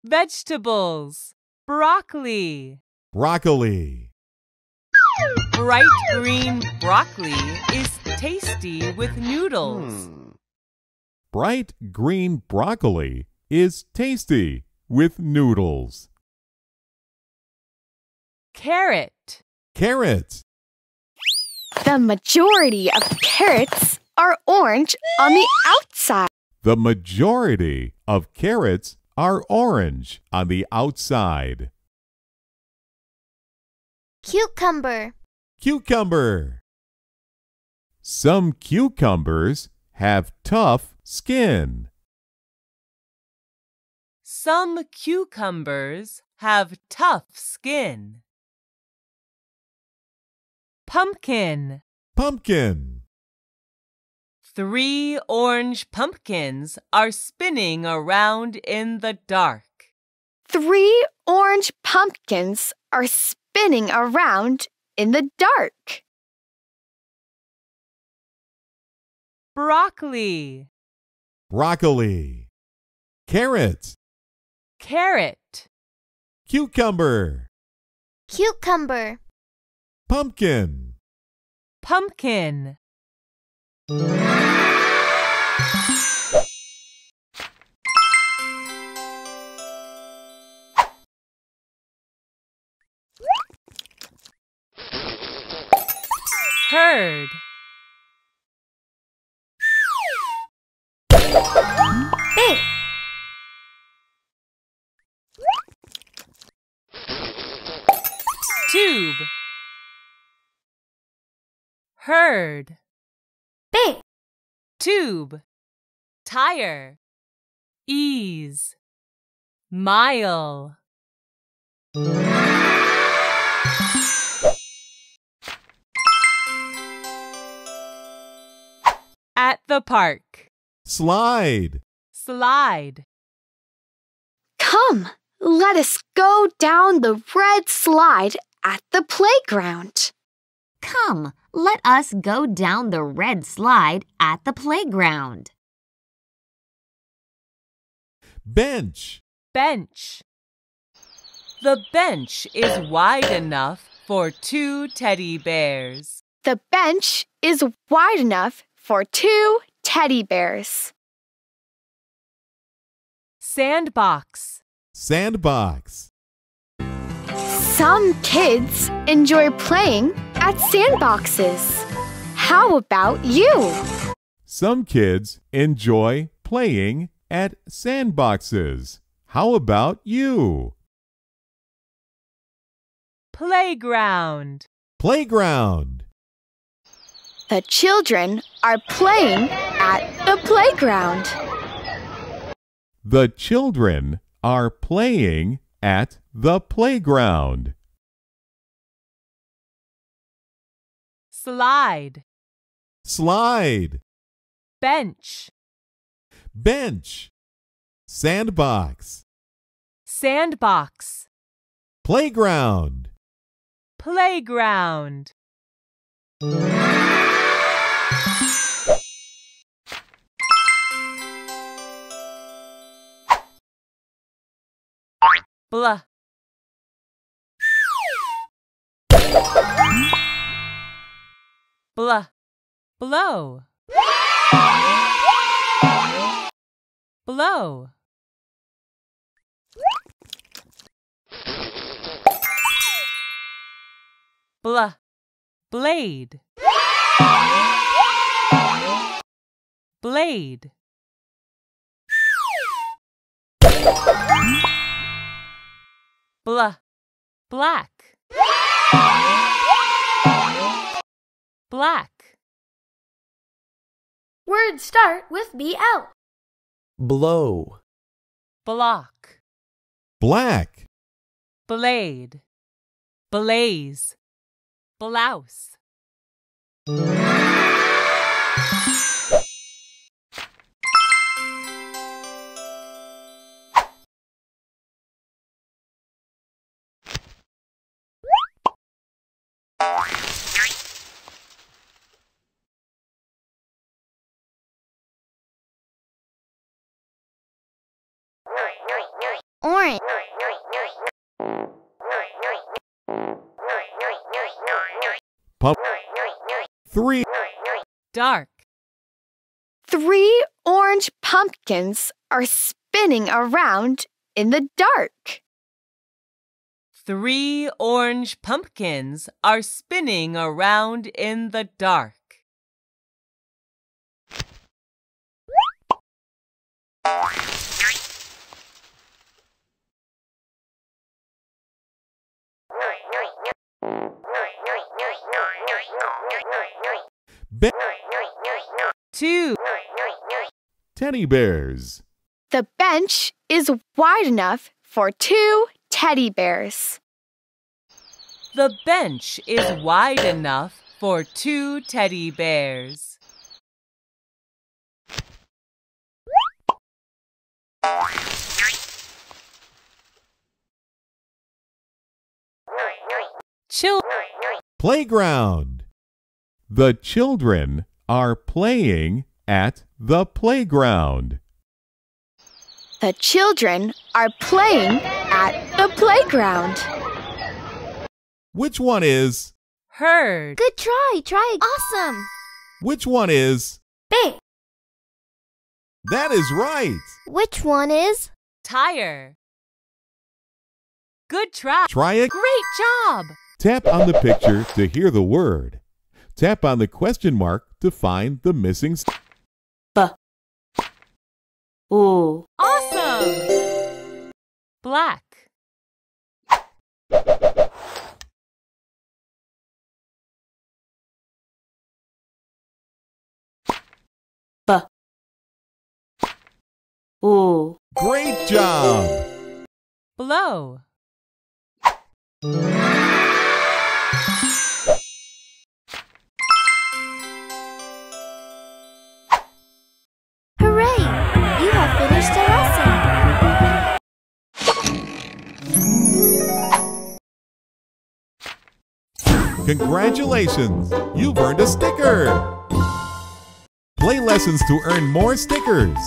Vegetables. Broccoli. Broccoli. Bright green broccoli is tasty with noodles. Bright green broccoli is tasty with noodles. Carrot. Carrot. The majority of carrots are orange on the outside. The majority of carrots are orange on the outside. Cucumber. Cucumber. Some cucumbers have tough skin. Some cucumbers have tough skin. Pumpkin. Pumpkin. 3 orange pumpkins are spinning around in the dark. 3 orange pumpkins are spinning around in the dark. Broccoli. Broccoli. Carrot. Carrot. Cucumber. Cucumber. Pumpkin. Pumpkin. Herd. Big. Tube. Herd. Big. Tube. Tire. Ease. Mile. At the park. Slide. Slide. Come, let us go down the red slide at the playground. Come, let us go down the red slide at the playground. Bench. Bench. The bench is wide enough for 2 teddy bears. The bench is wide enough for 2 teddy bears. Sandbox. Sandbox. Some kids enjoy playing at sandboxes. How about you? Some kids enjoy playing at sandboxes. How about you? Playground. Playground. The children are playing at the playground. The children are playing at the playground. Slide. Slide. Bench. Bench. Sandbox. Sandbox. Playground. Playground. Blah. Blah. Blow. Blow. Blah. Blade. Blade. Blah. Black. Black. Words start with BL. Blow. Block. Black. Blade. Blaze. Blouse. Orange. Pump. 3. Dark. 3 orange pumpkins are spinning around in the dark. 3 orange pumpkins are spinning around in the dark. Be- 2. Teddy bears. The bench is wide enough for 2 teddy bears. The bench is wide enough for 2 teddy bears. 'Children. Playground. The children are playing at the playground. The children are playing at the playground. Which one is? Heard. Good try. Try. Awesome. Which one is? Big. That is right. Which one is? Tire. Good try. Try it. Great job. Tap on the picture to hear the word. Tap on the question mark to find the missing O. Awesome. Black. O. Great job! Blow. Hooray! You have finished the lesson. Congratulations! You've earned a sticker! Play lessons to earn more stickers.